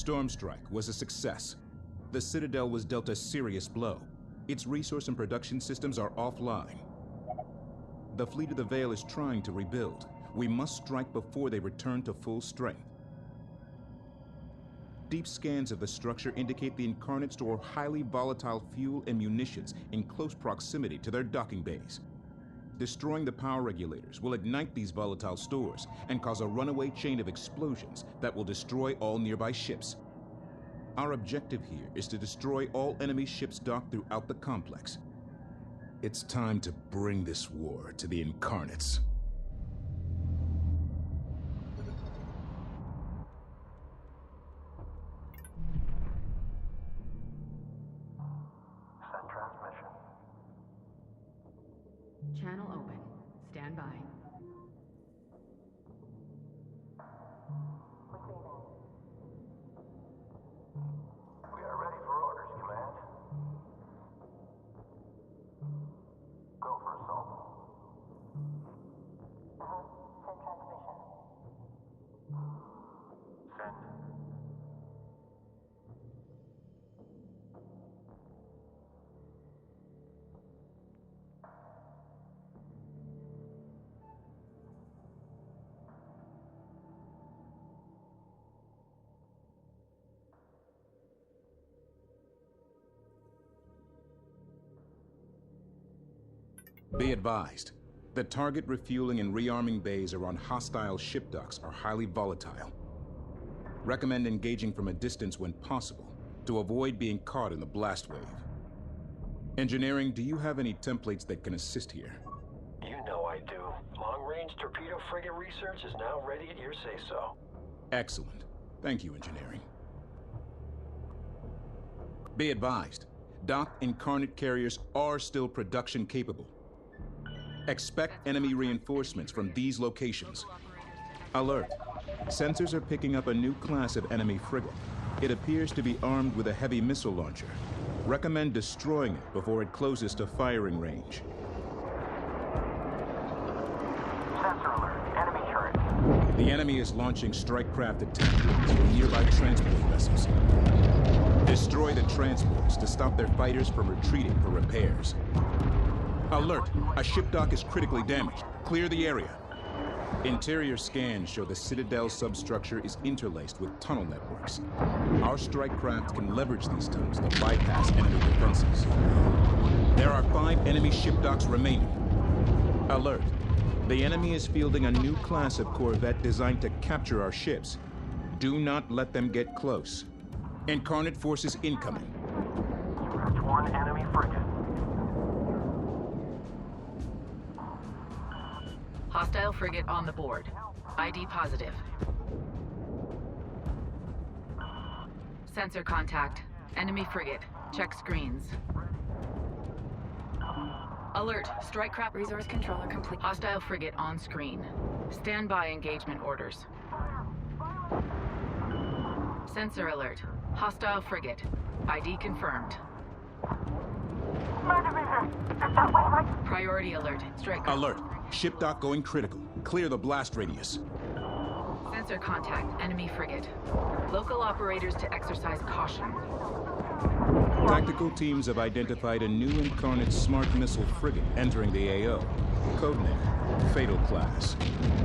Storm Strike was a success. The Citadelle was dealt a serious blow. Its resource and production systems are offline. The Fleet of the Veil is trying to rebuild. We must strike before they return to full strength. Deep scans of the structure indicate the Incarnate store highly volatile fuel and munitions in close proximity to their docking bays. Destroying the power regulators will ignite these volatile stores and cause a runaway chain of explosions that will destroy all nearby ships. Our objective here is to destroy all enemy ships docked throughout the complex. It's time to bring this war to the Incarnates. Channel open. Stand by. We are ready for orders, Command. Go for assault. Send transmission. Send. Be advised, the target refueling and rearming bays around hostile ship docks are highly volatile. Recommend engaging from a distance when possible to avoid being caught in the blast wave. Engineering, do you have any templates that can assist here? You know I do. Long-range torpedo frigate research is now ready at your say-so. Excellent. Thank you, Engineering. Be advised, docked Incarnate carriers are still production capable. Expect enemy reinforcements from these locations. Alert. Sensors are picking up a new class of enemy frigate. It appears to be armed with a heavy missile launcher. Recommend destroying it before it closes to firing range. Sensor alert. Enemy turret. The enemy is launching strike craft attack drones from nearby transport vessels. Destroy the transports to stop their fighters from retreating for repairs. Alert! A ship dock is critically damaged. Clear the area. Interior scans show the Citadelle substructure is interlaced with tunnel networks. Our strike craft can leverage these tunnels to bypass enemy defenses. There are 5 enemy ship docks remaining. Alert! The enemy is fielding a new class of corvette designed to capture our ships. Do not let them get close. Incarnate forces incoming. That's one enemy frigate. Hostile frigate on the board. ID positive. Sensor contact. Enemy frigate. Check screens. Alert. Strike craft. Resource controller complete. Hostile frigate on screen. Stand by engagement orders. Sensor alert. Hostile frigate. ID confirmed. Priority alert. Strike. Alert. Ship dock going critical. Clear the blast radius. Sensor contact. Enemy frigate. Local operators to exercise caution. Tactical teams have identified a new Incarnate smart missile frigate entering the AO. Codename, Fatal Class.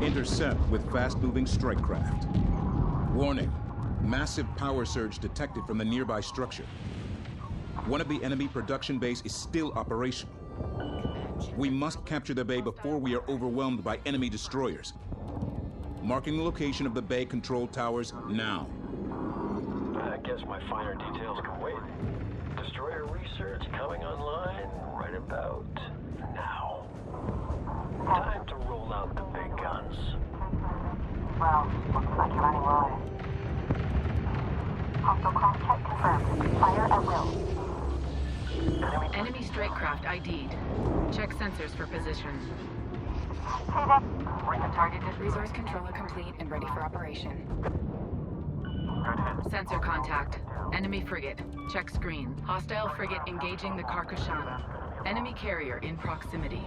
Intercept with fast-moving strike craft. Warning. Massive power surge detected from the nearby structure. One of the enemy production bays is still operational. We must capture the bay before we are overwhelmed by enemy destroyers. Marking the location of the bay control towers now. I guess my finer details can wait. Destroyer research coming online right about now. Time to roll out the big guns. Well, looks like you're running low. Hostile class check confirmed. Fire at will. Enemy strike craft ID'd. Check sensors for position. Bring the target to Resource controller complete and ready for operation. Sensor contact. Enemy frigate. Check screen. Hostile frigate engaging the Carcashan. Enemy carrier in proximity.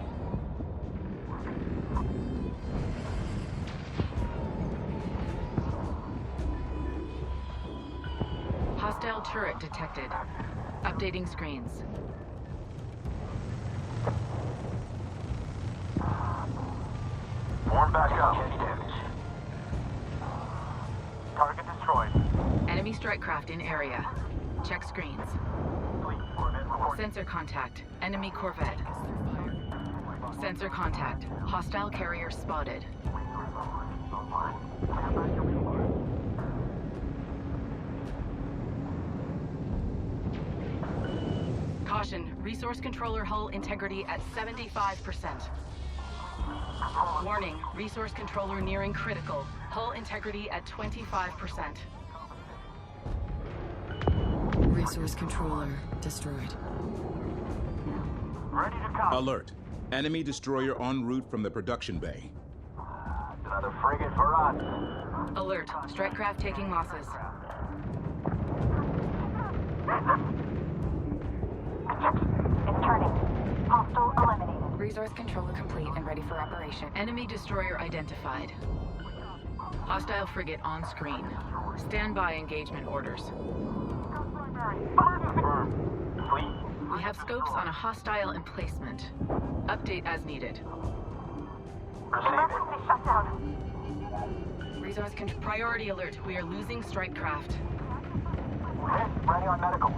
Hostile turret detected. Updating screens. Warm back up. Target destroyed. Enemy strike craft in area. Check screens. Sensor contact. Enemy corvette. Sensor contact. Hostile carrier spotted. Caution, resource controller hull integrity at 75%. Warning, resource controller nearing critical. Hull integrity at 25%. Resource controller destroyed. Ready to come. Alert. Enemy destroyer en route from the production bay. Another frigate for us. Alert, strike craft taking losses. It's turning. Hostile eliminated. Resource controller complete and ready for operation. Enemy destroyer identified. Hostile frigate on screen. Standby engagement orders. Fleet. We have scopes on a hostile emplacement. Update as needed. Receiving. Emergency shutdown. Resource control. Priority alert, we are losing strike craft. Ready on medical.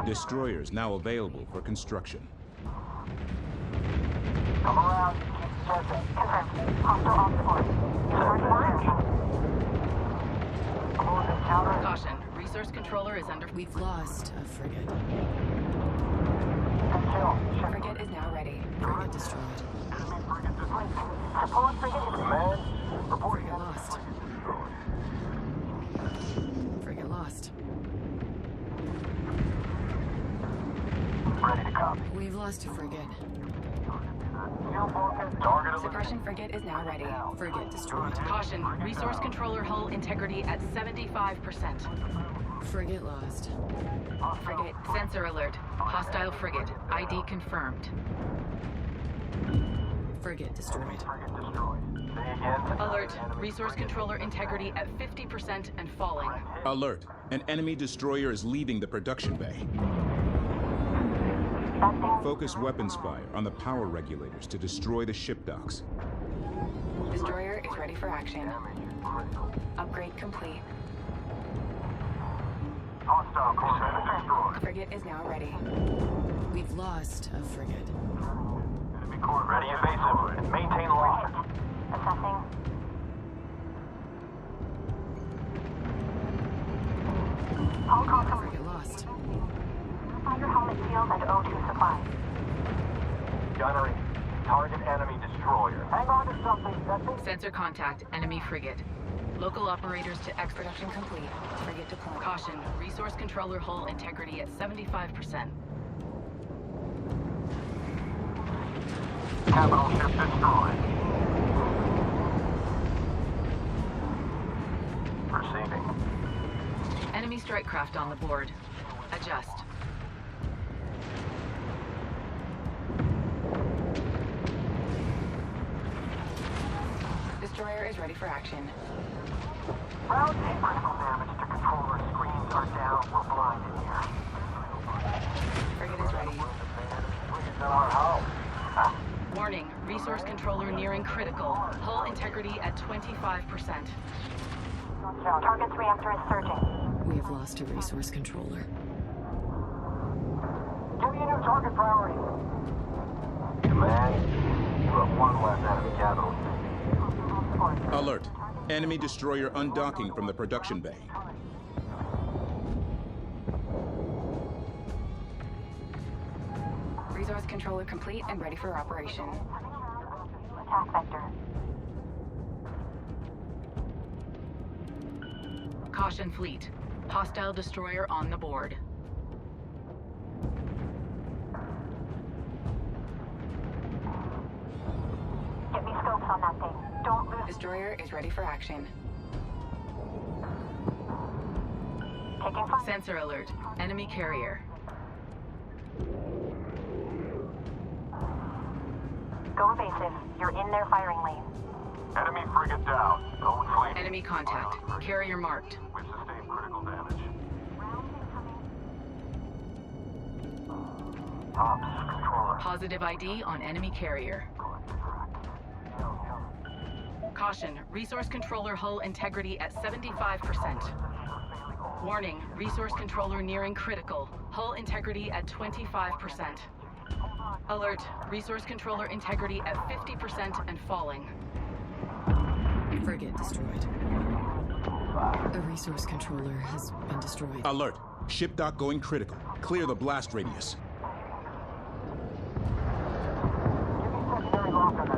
Destroyers now available for construction. Come around. Keep searching. Confirmed. Hostile off the board. Starting launch. Close encounter. Caution, resource controller is under... We've lost a frigate. Kill. Frigate is now ready. Frigate destroyed. Enemy frigate destroyed. Support frigate is Command. Reporting. Frigate lost. Frigate lost. Ready to come. We've lost a frigate. Fuel focus. Target Suppression frigate is now ready. Frigate destroyed. Caution, resource controller hull integrity at 75%. Frigate lost. Frigate, sensor alert. Hostile frigate, ID confirmed. Frigate destroyed. Frigate destroyed. Say again. Alert, resource controller integrity at 50% and falling. Alert. An enemy destroyer is leaving the production bay. Focus weapons fire on the power regulators to destroy the ship docks. Destroyer is ready for action. Upgrade complete. Hostile corvette destroyed. Frigate is now ready. We've lost a frigate. Enemy corvette. Ready evasive. Maintain lock. assessing. All calls complete. Frigate lost. Find your helmet shield and O2 supply. Gunnery. Target enemy destroyer. Hang on to something. Sensor contact, enemy frigate. Local operators to Production complete. Frigate deployed. Caution, resource controller hull integrity at 75%. Capital ship destroyed. Receiving. Enemy strike craft on the board. Adjust. Destroyer is ready for action. Round A critical damage to controller screens are down. We're blind in here. Frigate is ready. Frigate's in our hull. Warning, resource controller nearing critical. Hull integrity at 25%. Target's reactor is surging. We have lost a resource controller. Give me a new target priority. Command, you have one less enemy capital. Alert. Enemy destroyer undocking from the production bay. Resource controller complete and ready for operation. Attack vector. Caution fleet. Hostile destroyer on the board. Get me scopes on that thing. Don't lose. Destroyer is ready for action. Taking fire. Sensor alert. Enemy carrier. Go evasive. You're in their firing lane. Enemy frigate down. Go fleet. Enemy contact. Carrier marked. We've sustained critical damage. Ops, controller. Positive ID on enemy carrier. Caution, resource controller hull integrity at 75%. Warning, resource controller nearing critical. Hull integrity at 25%. Alert, resource controller integrity at 50% and falling. Frigate destroyed. A resource controller has been destroyed. Alert. Ship dock going critical. Clear the blast radius.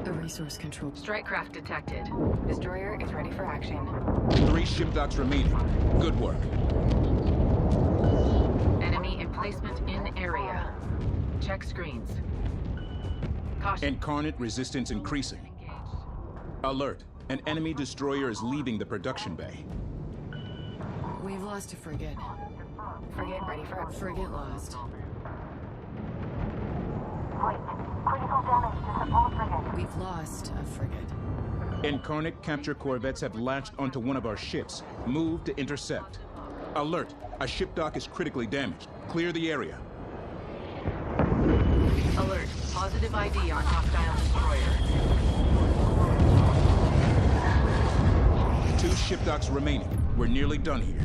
A resource control. Strike craft detected. Destroyer is ready for action. 3 ship docks remaining. Good work. Enemy emplacement in area. Check screens. Caution. Incarnate resistance increasing. Engaged. Alert. An enemy destroyer is leaving the production bay. We've lost a frigate. Frigate ready for Frigate lost. Wait. Critical damage to support frigate. We've lost a frigate. Incarnate capture corvettes have latched onto one of our ships. Move to intercept. Alert. A ship dock is critically damaged. Clear the area. Alert. Positive ID on hostile destroyer. 2 ship docks remaining. We're nearly done here.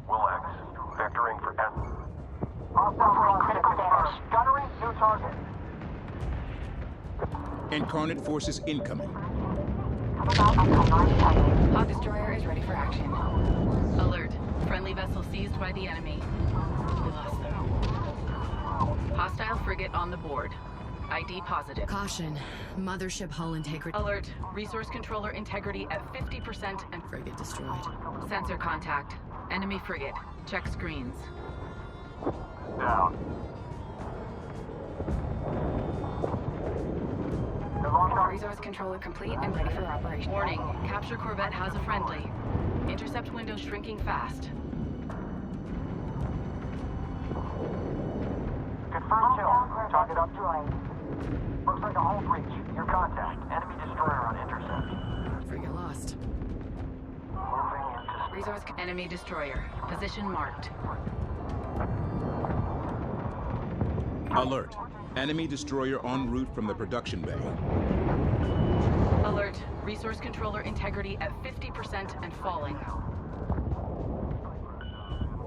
Will X. Vectoring for F. Hostile critical damage. Gunnery, new target. Incarnate forces incoming. Hot destroyer is ready for action. Alert. Friendly vessel seized by the enemy. We lost them. Hostile frigate on the board. ID positive. Caution. Mothership hull integrity. Alert. Resource controller integrity at 50% and Frigate destroyed. sensor contact. Enemy frigate. Check screens. Down. Resource controller complete and ready for operation. Warning. Capture corvette has a friendly. Intercept window shrinking fast. Confirmed kill. Target up destroyed. Looks like a hull breach. Your contact. Enemy destroyer on intercept. Frigate lost. Moving into Resource enemy destroyer. Position marked. Alert. Enemy destroyer en route from the production bay. Alert. Resource controller integrity at 50% and falling.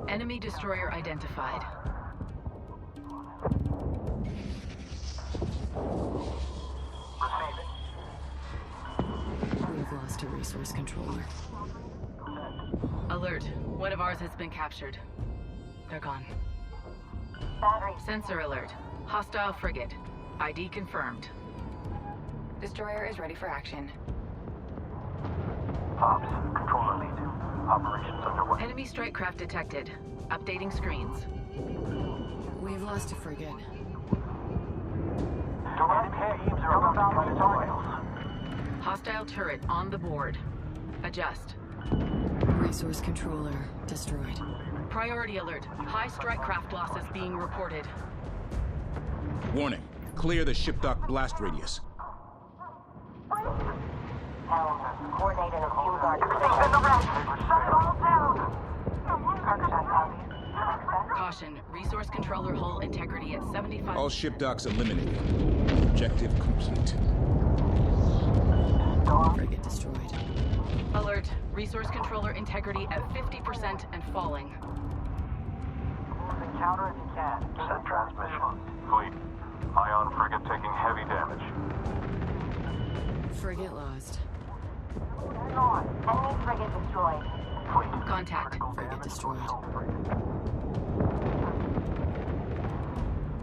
Enemy destroyer identified. receiving. We've lost a resource controller. Alert. One of ours has been captured. They're gone. Battery. Sensor alert. Hostile frigate. ID confirmed. Destroyer is ready for action. Ops, controller lead. Operations underway. Enemy strike craft detected. Updating screens. We've lost a frigate. Direct beams are about to cut tutorials. Hostile turret on the board. Adjust. Resource controller destroyed. Priority alert. High strike craft losses being reported. Warning. Clear the ship dock blast radius. Coordinated a fuel guard. Everything's in the red. Shut it all down. Kirkshot copies. Caution. Resource controller hull integrity at 75. All ship docks eliminated. Objective complete. Frigate destroyed. Alert. Resource controller integrity at 50% and falling. Counter if you can. Send transmission. Fleet. Ion frigate taking heavy damage. Frigate lost. Enemy frigate destroyed. Fleet. Contact. Frigate destroyed.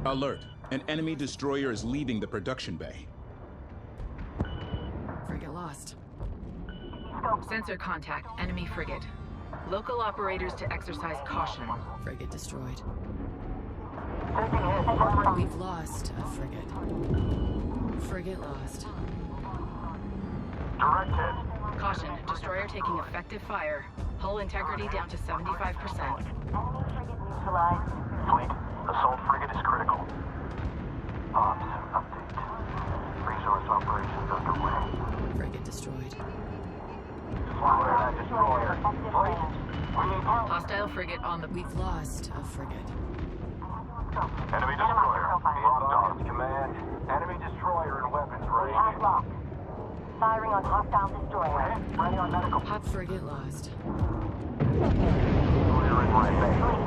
Alert. An enemy destroyer is leaving the production bay. Frigate lost. Sensor contact. Enemy frigate. Local operators to exercise caution. Frigate destroyed. Taking hit. We've lost a frigate. Frigate lost. Direct hit. Caution. Destroyer taking effective fire. Hull integrity down to 75%. Enemy frigate neutralized. Fleet, assault frigate is critical. Ops, update. Resource operations underway. Frigate destroyed. Fire that destroyer. Fleet, we need help. Hostile frigate on the... We've lost a frigate. Enemy destroyer. Dogs, command. Enemy destroyer and weapons We have ready. locked. Firing on hostile destroyer. Ready on medical. Hot frigate lost. Clearing right base. Fleet.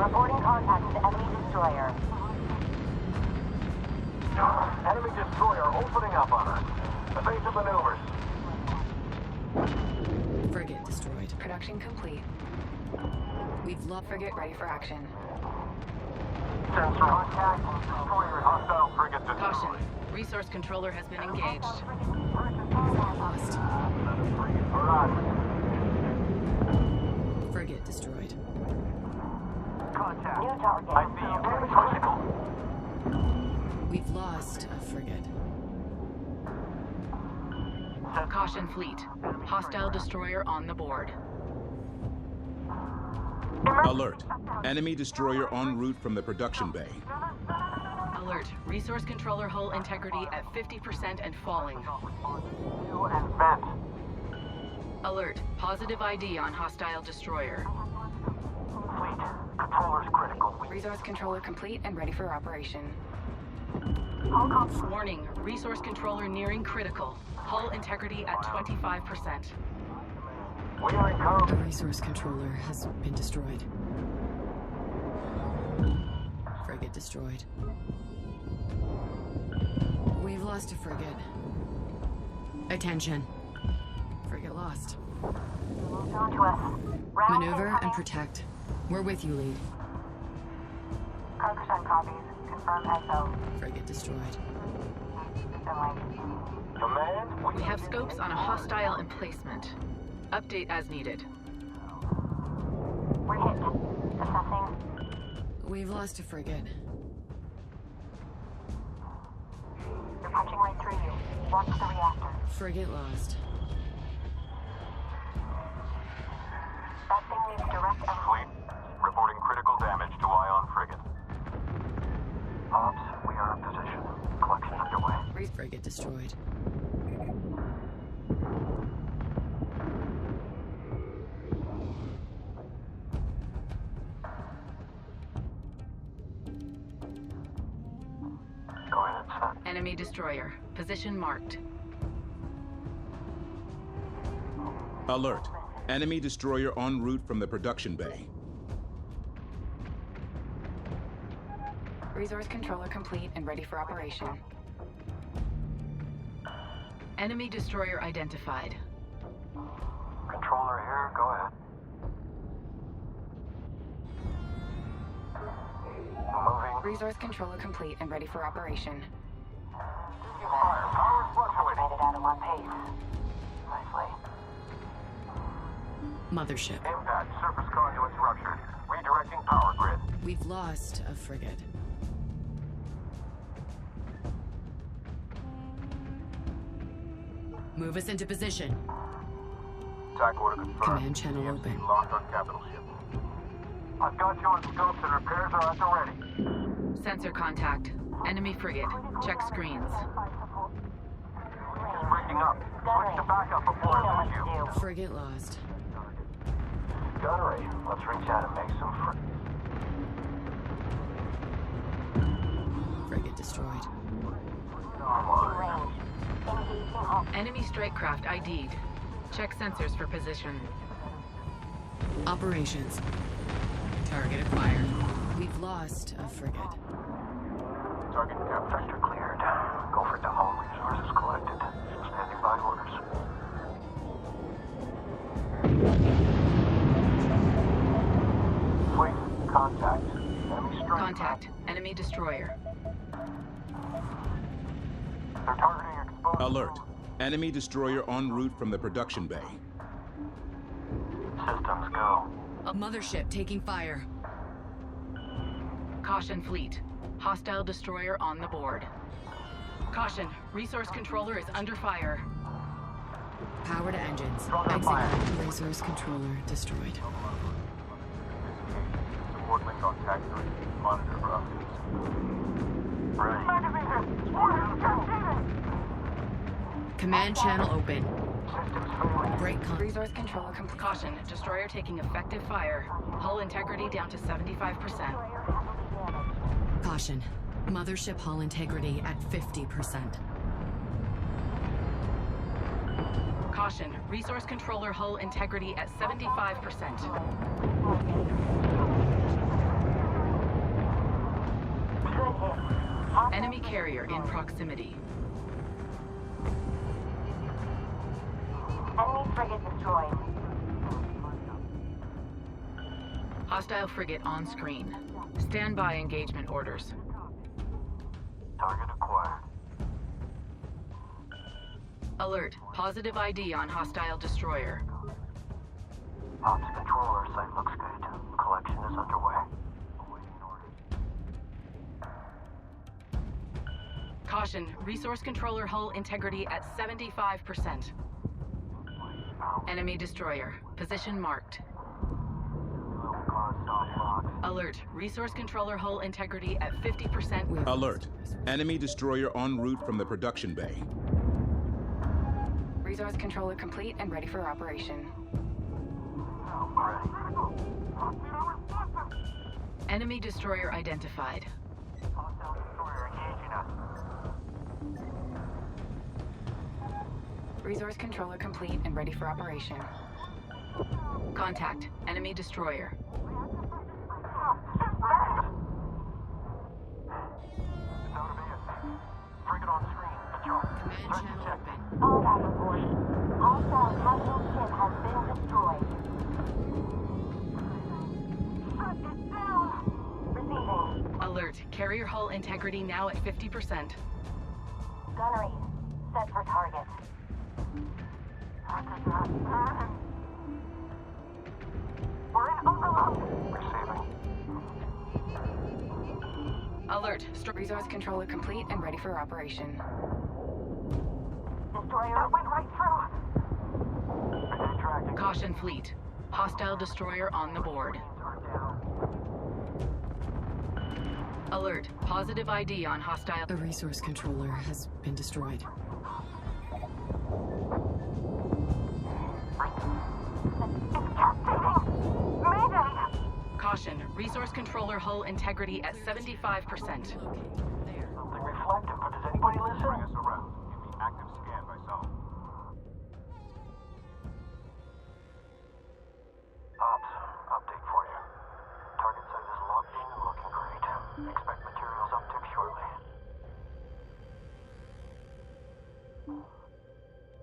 Reporting contact with enemy destroyer. Enemy destroyer opening up on us. Evasive maneuvers. Frigate destroyed. Production complete. We've lost Frigate ready for action. Sensor contact. Destroyer hostile frigate Caution. destroyed. Resource controller has been engaged. lost. Mirage. Frigate destroyed. Contact. New target. I see you. Enemy critical. We've lost a frigate. Caution fleet. Hostile destroyer on the board. Alert. Enemy destroyer en route from the production bay. Alert. Resource controller hull integrity at 50% and falling. Fuel and vent. Alert. Positive ID on hostile destroyer. Fleet. Controller's critical. Resource controller complete and ready for operation. Warning. Resource controller nearing critical. Hull integrity at 25%. We are in cover. The resource controller has been destroyed. Frigate destroyed. We've lost a frigate. Attention. Frigate lost. Moved on to us. Round Maneuver and protect. We're with you, lead. 100% copies. Confirm XO. Frigate destroyed. Command. We have scopes on a hostile emplacement. Update as needed. We're hit. Assessing. We've lost a frigate. They're punching right through you. Watch the reactor. Frigate lost. That thing needs direct Fleet. Reporting critical damage to Ion frigate. Ops, we are in position. Collection underway. Frigate destroyed. Go ahead, son. Enemy destroyer. Position marked. Alert. Enemy destroyer en route from the production bay. Resource controller complete and ready for operation. Enemy destroyer identified. Controller here, go ahead. Moving. Resource controller complete and ready for operation. Fire. Power fluctuating. Made it out in one piece. Nicely. Mothership. Impact. Surface conduits ruptured. Redirecting power grid. We've lost a frigate. Move us into position. Attack order confirmed. Command channel EMC open. locked on capital ship. I've got you on scopes and repairs are at the ready. Sensor contact. Enemy frigate. Check screens. Is breaking up. Switch to backup before I lose you. Frigate lost. Gunnery. Let's reach out and make some Frigate destroyed. Online. Enemy strike craft ID'd. Check sensors for position. Operations. Target acquired. We've lost a frigate. Target cap vector cleared. Go for the home resources collected. Standing by orders. Fleet, contact. Enemy strike. Contact. Enemy destroyer. They're targeting exposed. Alert. Enemy destroyer en route from the production bay. Systems go. A mothership taking fire. Caution fleet. Hostile destroyer on the board. Caution. Resource controller is under fire. Power to engines. Strong fire. Exit. Resource controller destroyed. Support link on tag 3. Monitor for updates. Ready. Command channel open. Systems failing. Break Resource controller caution. Destroyer taking effective fire. Hull integrity down to 75%. Caution. Mothership hull integrity at 50%. Caution. Resource controller hull integrity at 75%. Enemy carrier in proximity. Enemy frigate destroyed. Hostile frigate on screen. Stand by engagement orders. Target acquired. Alert. Positive ID on hostile destroyer. Ops controller site looks good. Collection is underway. Awaiting orders. Caution. Resource controller hull integrity at 75%. Enemy destroyer. Position marked. Alert. Resource controller hull integrity at 50%. Alert. Enemy destroyer en route from the production bay. Resource controller complete and ready for operation. Ready. Enemy destroyer identified. Hostile destroyer engaging us. Resource controller complete and ready for operation. Contact. Enemy destroyer. Frigate on screen. Control. Command channel open. All that report. Hostile capital ship has been destroyed. Shut it down! Receiving. Alert. Carrier hull integrity now at 50%. Gunnery. Set for target. We're in overload. Receiving. Alert. Resource controller complete and ready for operation. Destroyer. That went right through. Frigate tracking. Caution fleet. Hostile destroyer on the board. Are down. Alert. Positive ID on hostile. A resource controller has been destroyed. Caution. Resource controller hull integrity at 75%. Something reflective, but does anybody listen? Bring us around. Give me active scan by zone. Ops, update for you. Target site is locked in and looking great. Expect materials uptick shortly.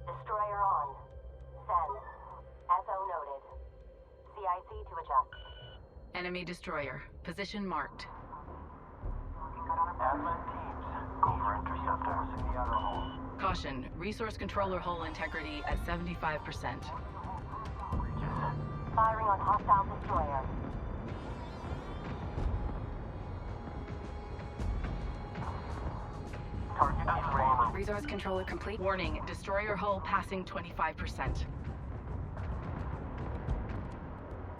Destroyer on. Send. SO noted. CIC to adjust. Enemy destroyer. Position marked. Admin teams, go for interceptor. In the outer hull. Caution. Resource controller hull integrity at 75%. Firing on hostile destroyer. Target is range. Resource controller complete. Warning. Destroyer hull passing 25%.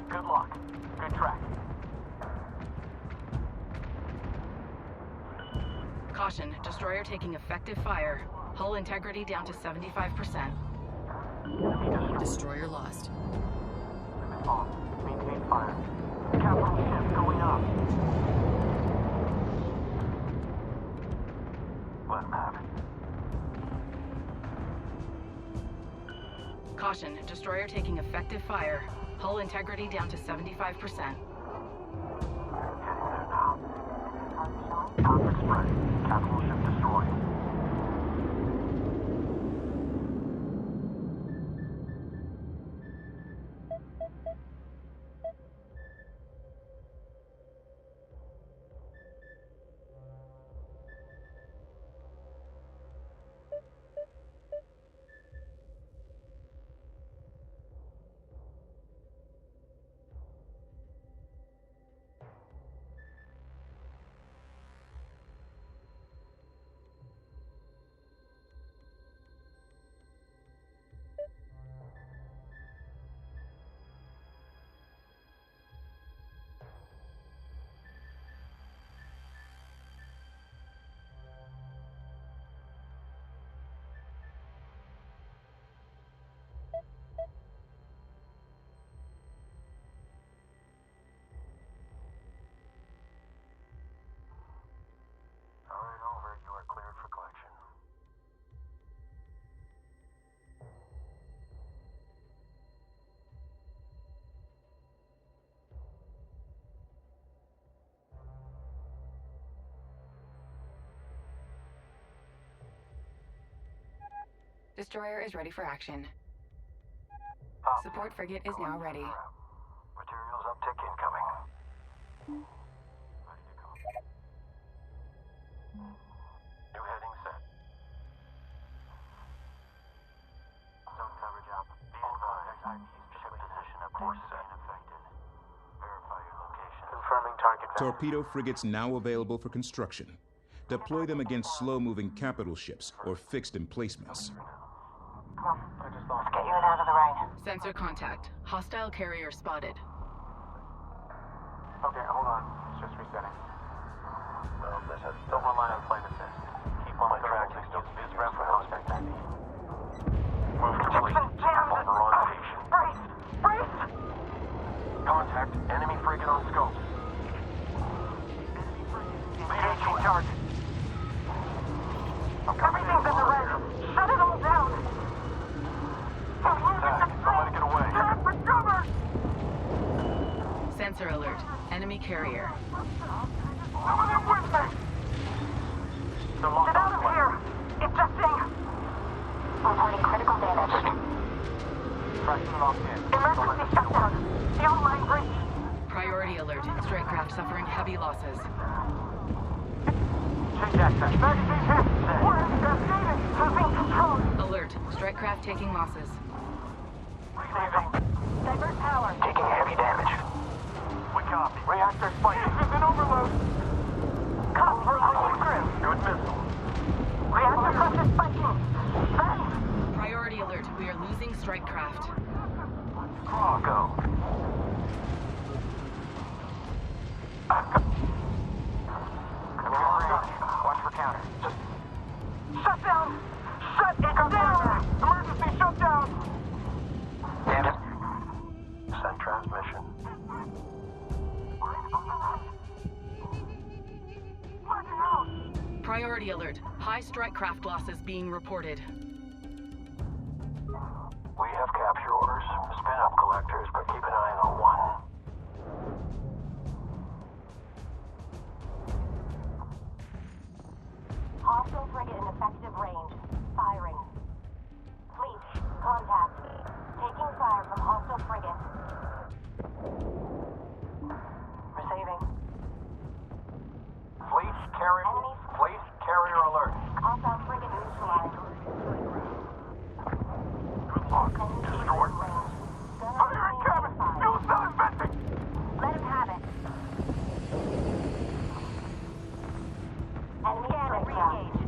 Good luck. Good track. Caution. Destroyer taking effective fire. Hull integrity down to 75%. Destroyer lost. Limit off. Maintain fire. Capital ship going up. Let him have it. Caution. Destroyer taking effective fire. Hull integrity down to 75%. Heading there now. Conflict spread. Capital ship destroyed. Destroyer is ready for action. Support frigate is now ready. Materials uptick incoming. Ready to go. New heading set. Zone coverage up. Be advised. Ship position update set. Affected. Verify your location. Confirming target value. Torpedo frigates now available for construction. Deploy them against slow-moving capital ships or fixed emplacements. Come on. Let's get you in out of the rain. Sensor contact. Hostile carrier spotted. Okay, hold on. It's just resetting. Well, this has Don't rely on flight assist. Keep on tracking. Use VisRem for hostile ID. Move complete. On the wrong station. Brace! Brace! Contact. Enemy frigate on scope. Engaging target. Everything's in the red. Shut it all down. We're losing the Don't let it get away. Turn for cover! Sensor alert. Enemy carrier. Some of them with me! They're locked Get out on of here! Ejecting! Reporting critical damage. Traction locked in. Emergency shutdown. The online breach. Priority alert. Strike craft suffering heavy losses. Change access. Magazine hit. We're investigating. Losing control. Alert. Strike craft taking losses. Receiving. Divert power. Taking heavy damage. We copy. Reactor spiking. This is an overload. Cut for all crew. Good missile. Reactor cluster spiking. Thanks. Priority alert. We are losing strike craft. Crawl, go. Watch for counter. Shut down. Shut it down. Emergency shutdown. Damn it. Send transmission. Blacking out. Priority alert. High strike craft losses being reported. We have capture orders. Spin up collectors, but keep an eye on one. Hostile frigate in effective range. Firing. Fleet, contact. Taking fire from hostile frigate. Receiving. Fleet carrier alert. Hostile frigate neutralized. Good luck. Destroyed. Fire in cabin! Fuel cell is venting! Let him have it. Enemy scanner re-engage.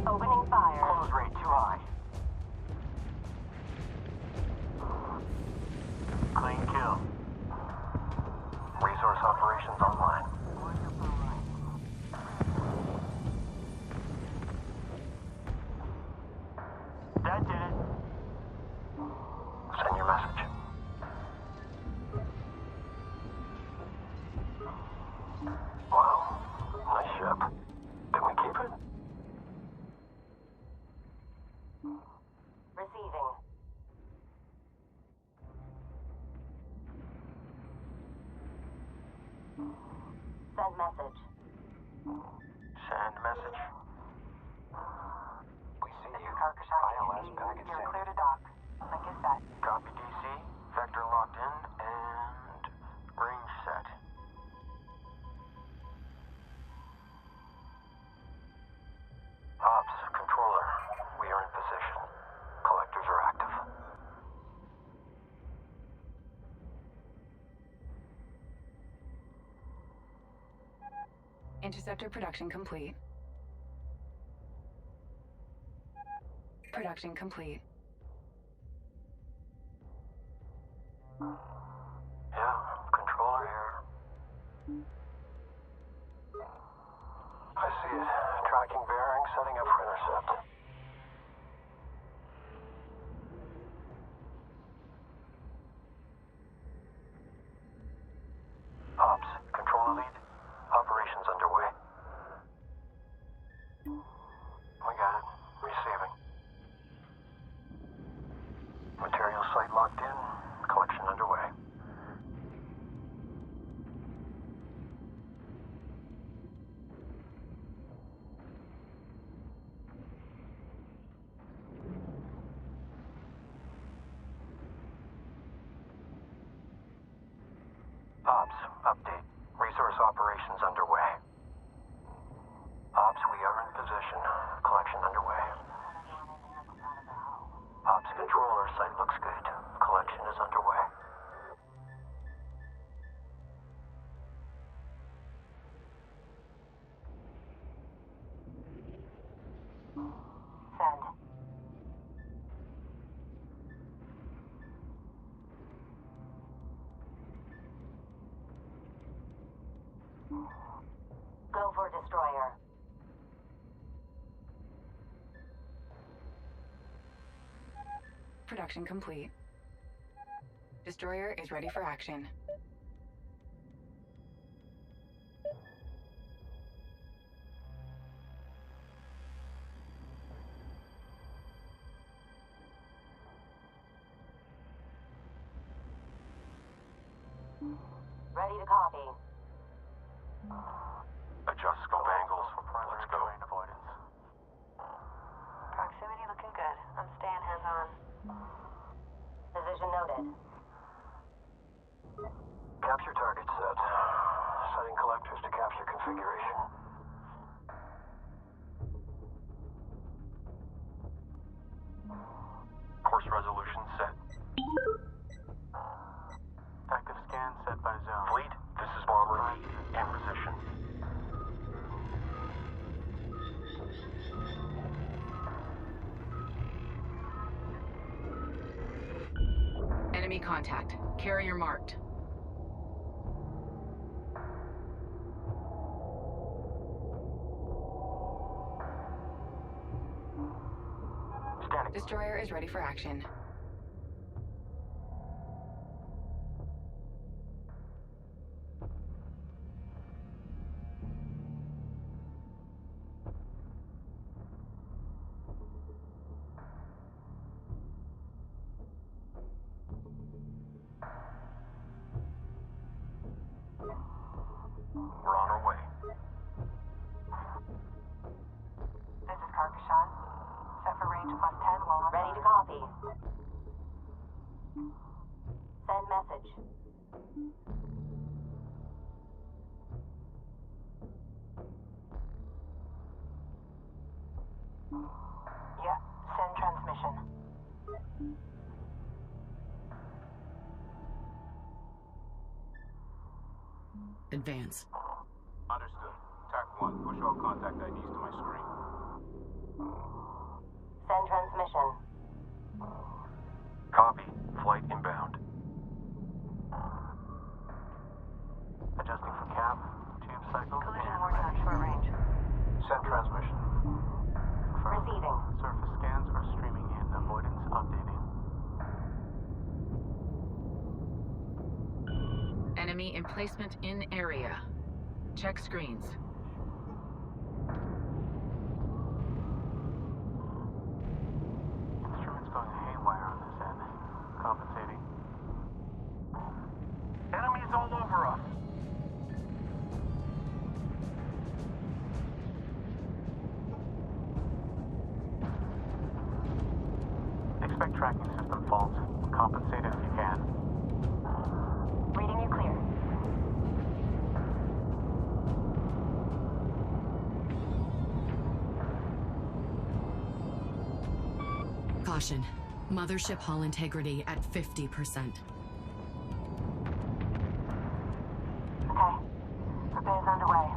Opening fire. Close rate too high. Clean kill. Resource operations online. That did it. Send your message. Wow. Nice ship. Can we keep it? Receiving. Send message. Send message. We see you. ILS packet You're sent. clear to dock. Link is set. Copy DC. Vector locked in and range set. Ops, controller. We are in position. Collectors are active. Interceptor production complete. Production complete. Yeah, controller here. I see it. Tracking bearing, setting up for intercept. Ops, controller lead. Operations underway. We got it. Receiving. Material site locked in. Collection underway. Update. Resource operations underway. Ops, we are in position. Collection underway. Ops controller, site looks good. Collection is underway. Send. Go for destroyer. Production complete. Destroyer is ready for action. Ready to copy. Adjust scope angles. Let's go. Avoidance. Proximity looking good. I'm staying hands-on. Position noted. Capture target set. Setting collectors to capture configuration. Course resolution set. Active scan set by zone. Fleet, this is bomber in position. Enemy contact. Carrier marked. Standing. Destroyer is ready for action. We're on our way. This is Carcassonne. Set for range +10 while ready to copy. Send message. Yeah, send transmission. Advance. Understood. TAC 1, push all contact IDs to my screen. Send transmission. Copy. Flight inbound. Adjusting for cap. Tube cycle. Collision warning on short range. Send transmission. Confirm. Receiving. Surface scans are streaming in. Avoidance updating. Enemy emplacement in area. Check screens. Instruments going haywire on this end. Compensating. Enemies all over us. Expect tracking system faults. Compensate if you can. Reading you clear. Caution. Mothership hull integrity at 50%. Okay. Repairs underway.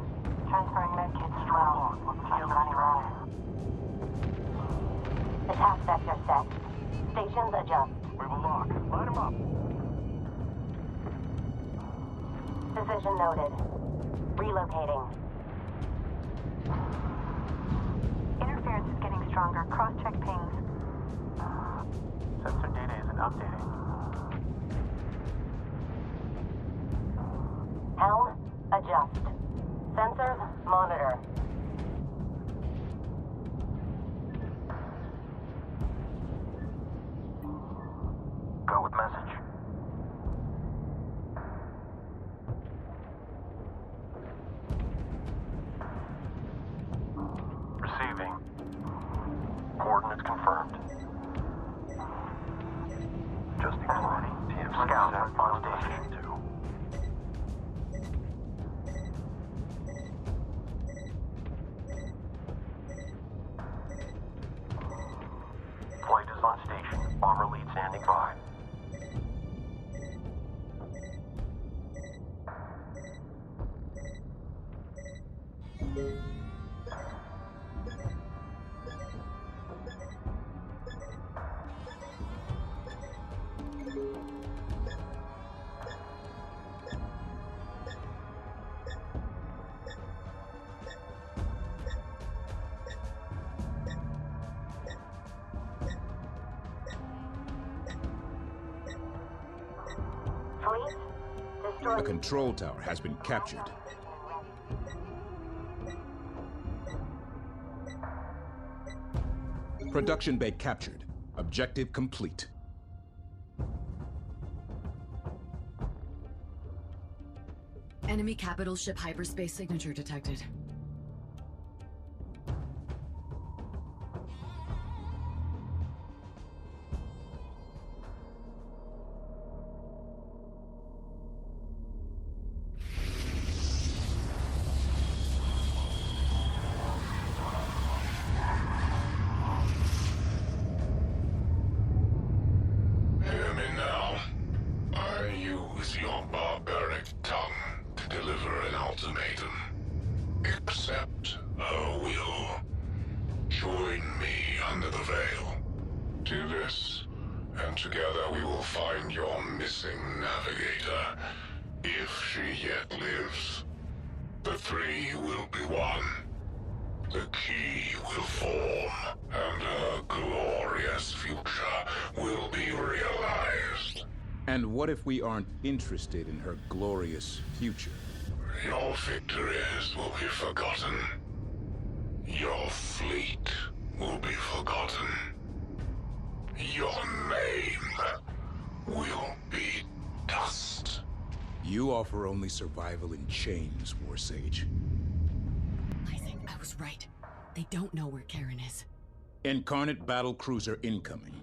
Transferring medkits as well. Field running low. Attack vector set. Stations adjust. We will lock. Line them up. Position noted. Relocating. Interference is getting stronger. Cross-check pings. Sensor data isn't updating. Helm, adjust. Sensors, monitor. Go with message. Receiving. Coordinates confirmed. Adjusting flight. TM Scout on station 2. Flight is on station. Bomber lead standing by. The control tower has been captured. Production bay captured. Objective complete. Enemy capital ship hyperspace signature detected. And what if we aren't interested in her glorious future? Your victories will be forgotten. Your fleet will be forgotten. Your name will be dust. You offer only survival in chains, War Sage. I think I was right. They don't know where Karan is. Incarnate battle cruiser incoming.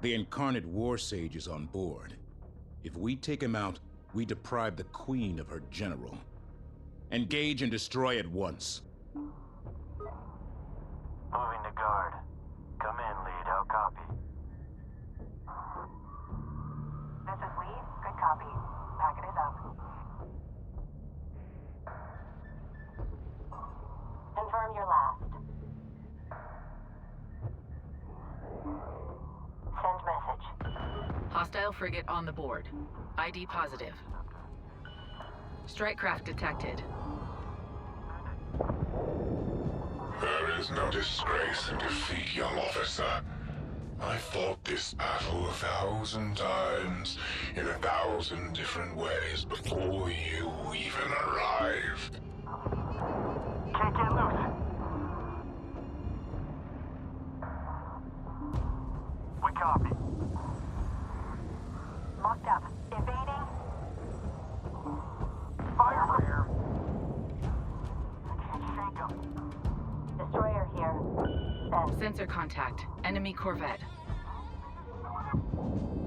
The Incarnate War Sage is on board. If we take him out, we deprive the Queen of her general. Engage and destroy at once. Moving to guard. Come in, lead. How copy? This is lead. Good copy. Packet is up. Confirm your last. Send message. Hostile frigate on the board. ID positive. Strike craft detected. There is no disgrace in defeat, young officer. I fought this battle 1,000 times, in 1,000 different ways, before you even arrived. Can't get loose. We copy. Locked up. Evading. Fire from here. I can't shake 'em. Destroyer here. Send. Sensor contact. Enemy corvette.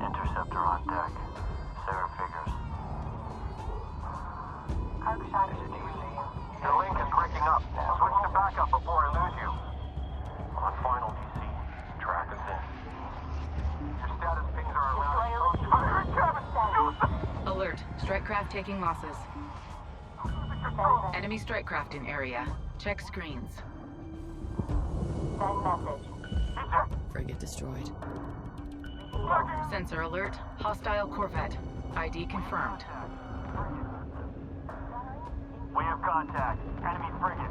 Interceptor on deck. Sarah figures. Arcshot. The link is breaking up. Switch to backup before I lose you. On final DC. Track us in. Your status pings are around. Destroyer Alert. Strike craft taking losses. Send. Enemy strike craft in area. Check screens. Send message. Frigate destroyed. Sensor alert. Hostile corvette. ID confirmed. We have contact. Enemy frigate.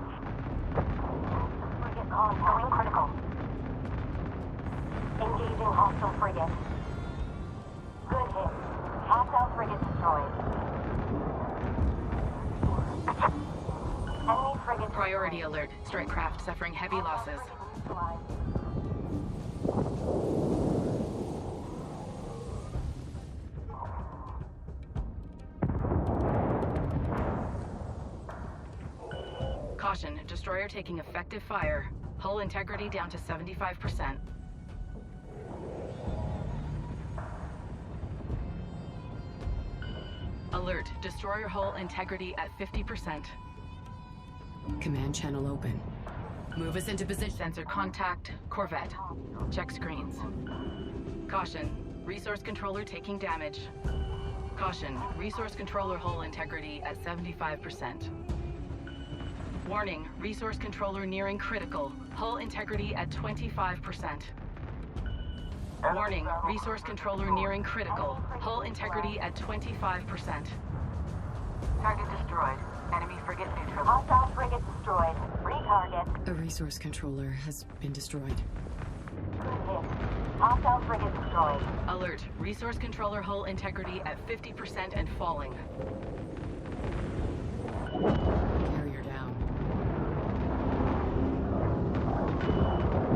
Frigate calling. Going critical. Engaging hostile frigate. Good hit. Hostile frigate destroyed. Enemy frigate Priority alert. Strike craft suffering heavy losses. destroyed. Caution. Destroyer taking effective fire. Hull integrity down to 75%. Alert. Destroyer hull integrity at 50%. Command channel open. Move us into position. Sensor contact, Corvette. Check screens. Caution, resource controller taking damage. Caution, resource controller hull integrity at 75%. Warning, resource controller nearing critical. Hull integrity at 25%. Warning, resource controller nearing critical. Hull integrity at 25%. Target destroyed. Enemy frigate neutral. Hostile frigate destroyed. Retarget. A resource controller has been destroyed. Good hit. Hostile frigate destroyed. Alert, resource controller hull integrity at 50% and falling. Carrier down.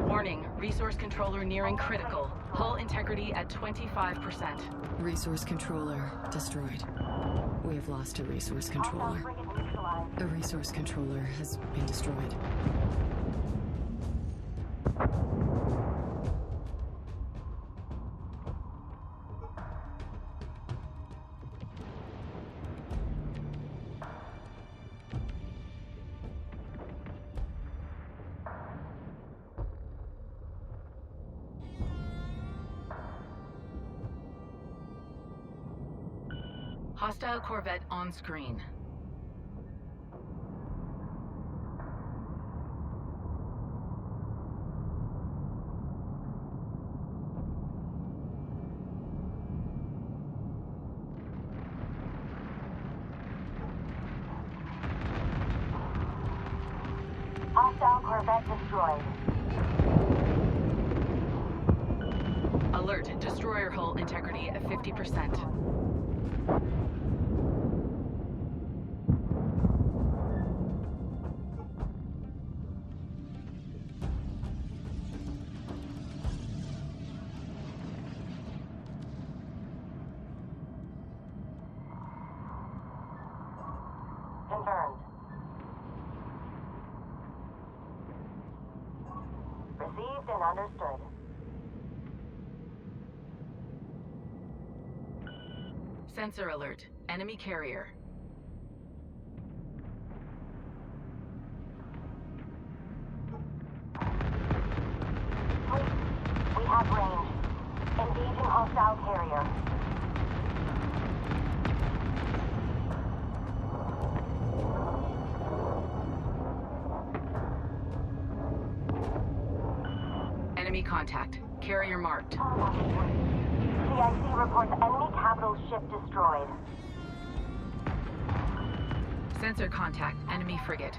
Warning, resource controller nearing critical. Hull integrity at 25%. Resource controller destroyed. We have lost a resource Hostile controller. frigate neutralized. A resource controller has been destroyed. Hostile Corvette on screen. Hostile Corvette destroyed. Alert, destroyer hull integrity at 50%. Confirmed. Received and understood. Sensor alert, enemy carrier. Please, we have range. Engaging hostile carrier. Enemy contact, carrier marked. CIC reports enemy capital ship destroyed. Sensor contact, enemy frigate.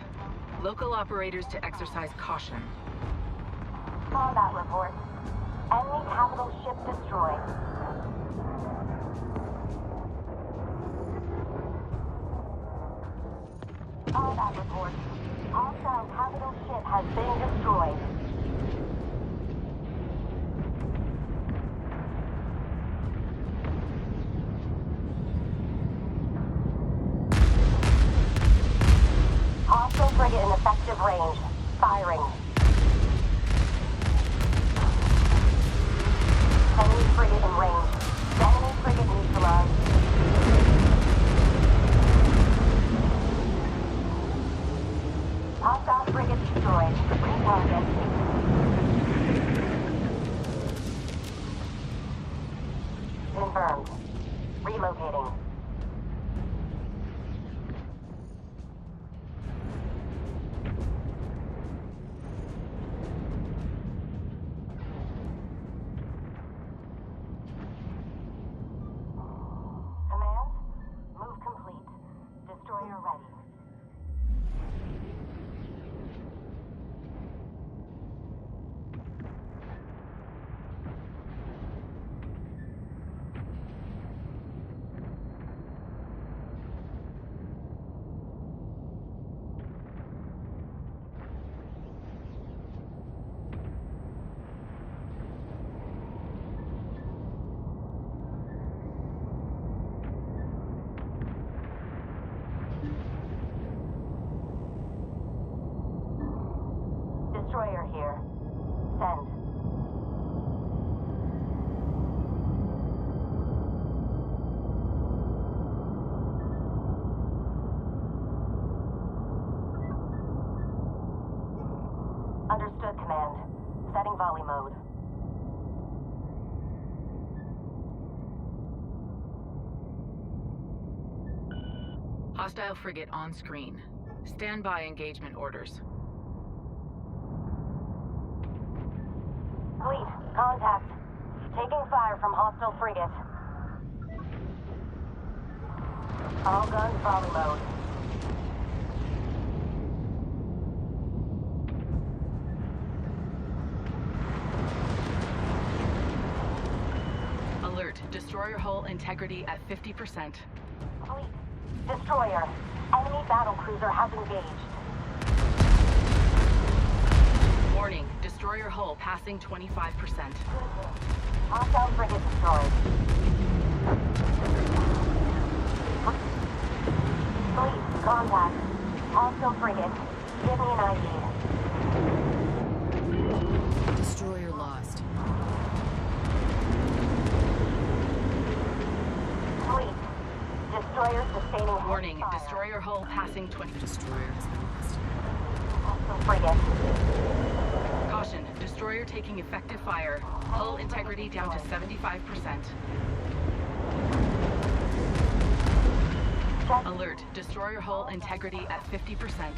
Local operators to exercise caution. Saw that report. Enemy capital ship destroyed. Saw that report. Hostile capital ship has been destroyed. Hostile frigate in effective range. Firing. Enemy frigate in range. Enemy frigate neutralized. Hostile frigate destroyed. Retarget. Confirmed. Relocating. Command, move complete. Destroyer ready. Hostile frigate on screen. Stand by engagement orders. Fleet, contact. Taking fire from hostile frigate. All guns volley mode. Alert, destroyer hull integrity at 50%. Fleet, destroyer. Enemy battlecruiser has engaged. Warning, destroyer hull passing 25%. Hostile frigate destroyed. Fleet, contact. Hostile frigate. Give me an ID. Destroyer lost. Fleet, destroyer sustaining Warning, fire. destroyer hull passing 20. Destroyer has been lost. Hostile frigate. Caution, destroyer taking effective fire. Hull integrity down to 75%. Alert, destroyer hull integrity at 50%.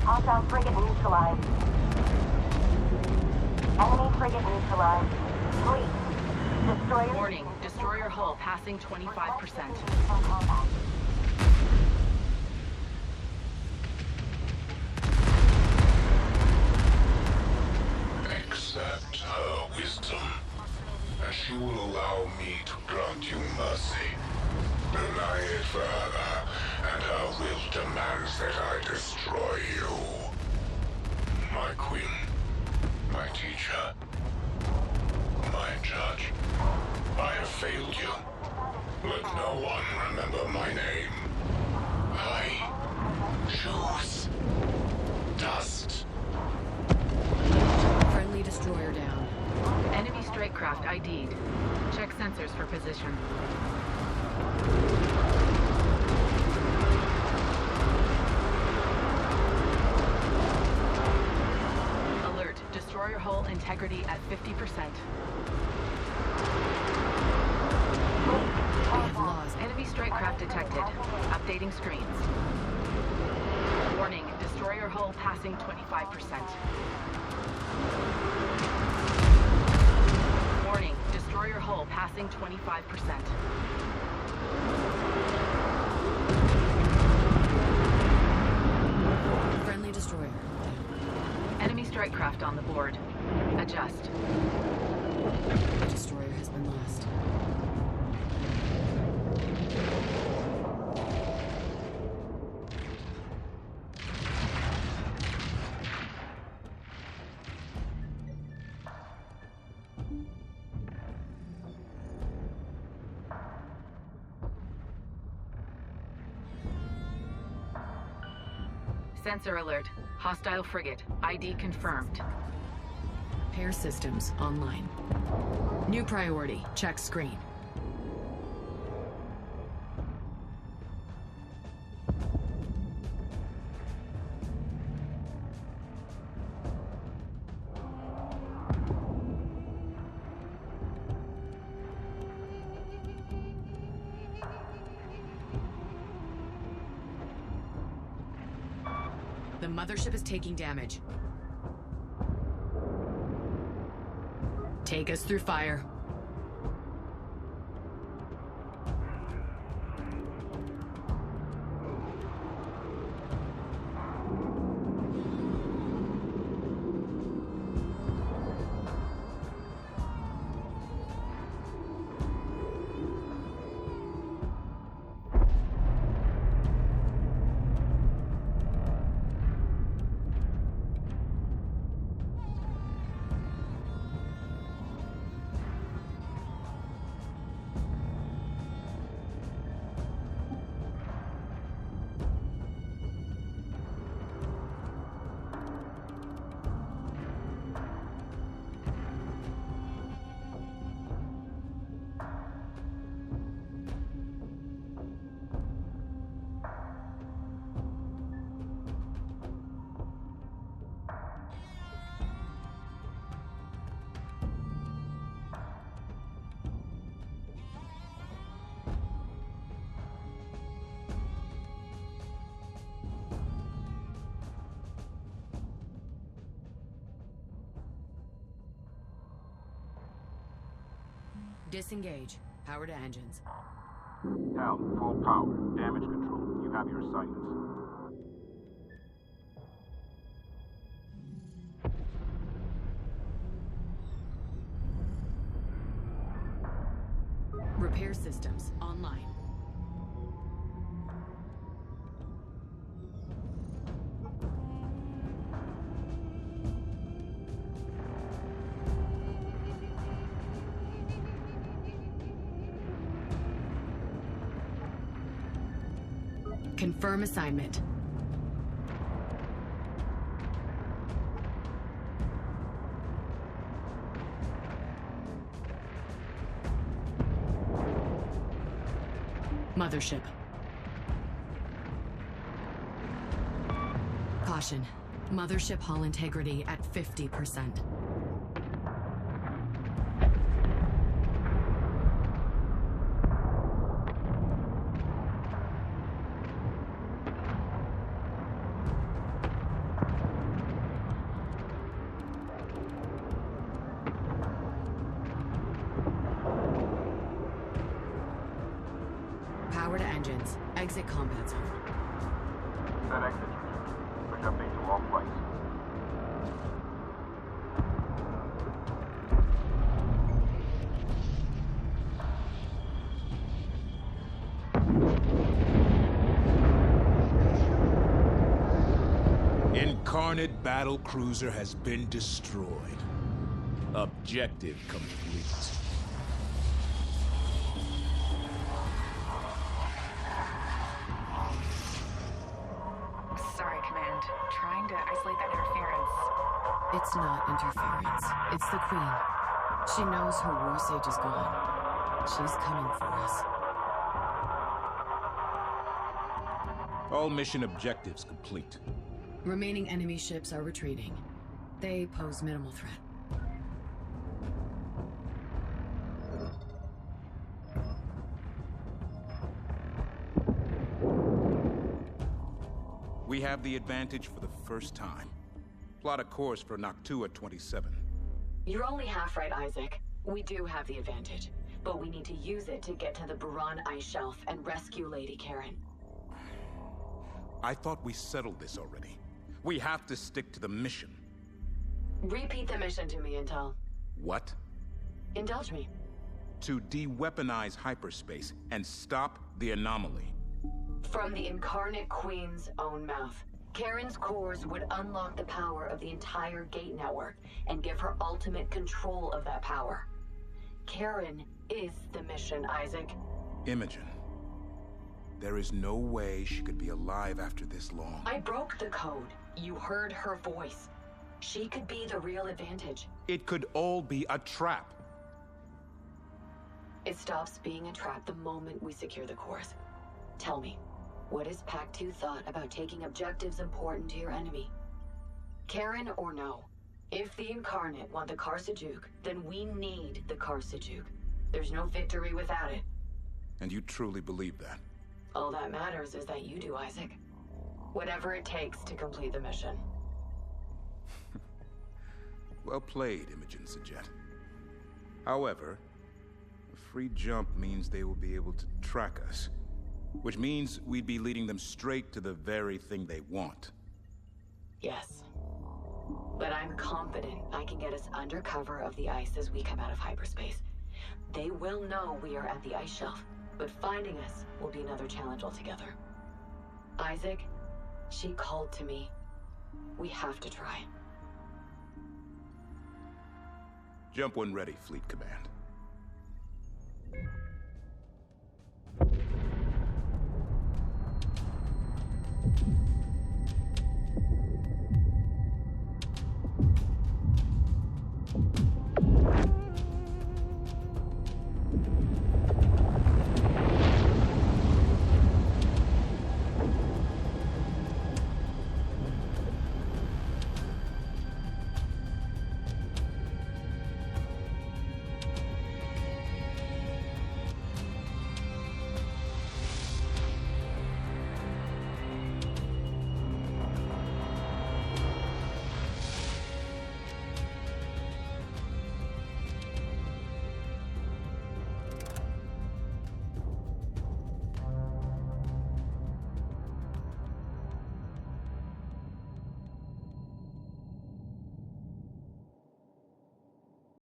Hostile frigate neutralized. Enemy frigate neutralized. Fleet, destroyer. Warning, destroyer hull passing 25%. Accept her wisdom, and she will allow me to grant you mercy. Deny it further, and her will demands that I destroy you. My queen, my teacher, my judge, I have failed you. Let no one remember my name. I choose dust. Friendly destroyer down. Enemy strike craft ID'd. Check sensors for position. Alert, destroyer hull integrity at 50%. We have lost. Enemy strike craft detected. Updating screens. Warning, destroyer hull passing 25%. Warning, destroyer hull passing 25%. Friendly destroyer. Enemy strike craft on the board. Adjust. Destroyer has been lost. Sensor alert. Hostile frigate. ID confirmed. Pair systems online. New priority. Check screen. The mothership is taking damage. Take us through fire. Disengage. Power to engines. Hal, full power. Damage control. You have your assignments. Repair systems online. Confirm assignment. Mothership. Caution. Mothership hull integrity at 50%. Power to engines. Exit combat zone. Set exit. Push update to all flights. Incarnate battle cruiser has been destroyed. Objective complete. Sorry, Command. Trying to isolate that interference. It's not interference. It's the Queen. She knows her war sage is gone. She's coming for us. All mission objectives complete. Remaining enemy ships are retreating. They pose minimal threat. We have the advantage for the first time. Plot a course for Noctua 27. You're only half right, Isaac. We do have the advantage, but we need to use it to get to the Buran ice shelf and rescue Lady Karan. I thought we settled this already. We have to stick to the mission. Repeat the mission to me, Intel. What? Indulge me. To de-weaponize hyperspace and stop the anomaly. From the Incarnate Queen's own mouth, Karen's cores would unlock the power of the entire gate network and give her ultimate control of that power. Karan is the mission, Isaac. Imogen. There is no way she could be alive after this long. I broke the code. You heard her voice. She could be the real advantage. It could all be a trap. It stops being a trap the moment we secure the cores. Tell me, what has Pact 2 thought about taking objectives important to your enemy? Karan or no? If the Incarnate want the Karsajuk, then we need the Karsajuk. There's no victory without it. And you truly believe that? All that matters is that you do, Isaac. Whatever it takes to complete the mission. Well played, Imogen Saget. However, a free jump means they will be able to track us. Which means we'd be leading them straight to the very thing they want. Yes. But I'm confident I can get us under cover of the ice as we come out of hyperspace. They will know we are at the ice shelf, but finding us will be another challenge altogether. Isaac, she called to me. We have to try. Jump when ready, Fleet Command.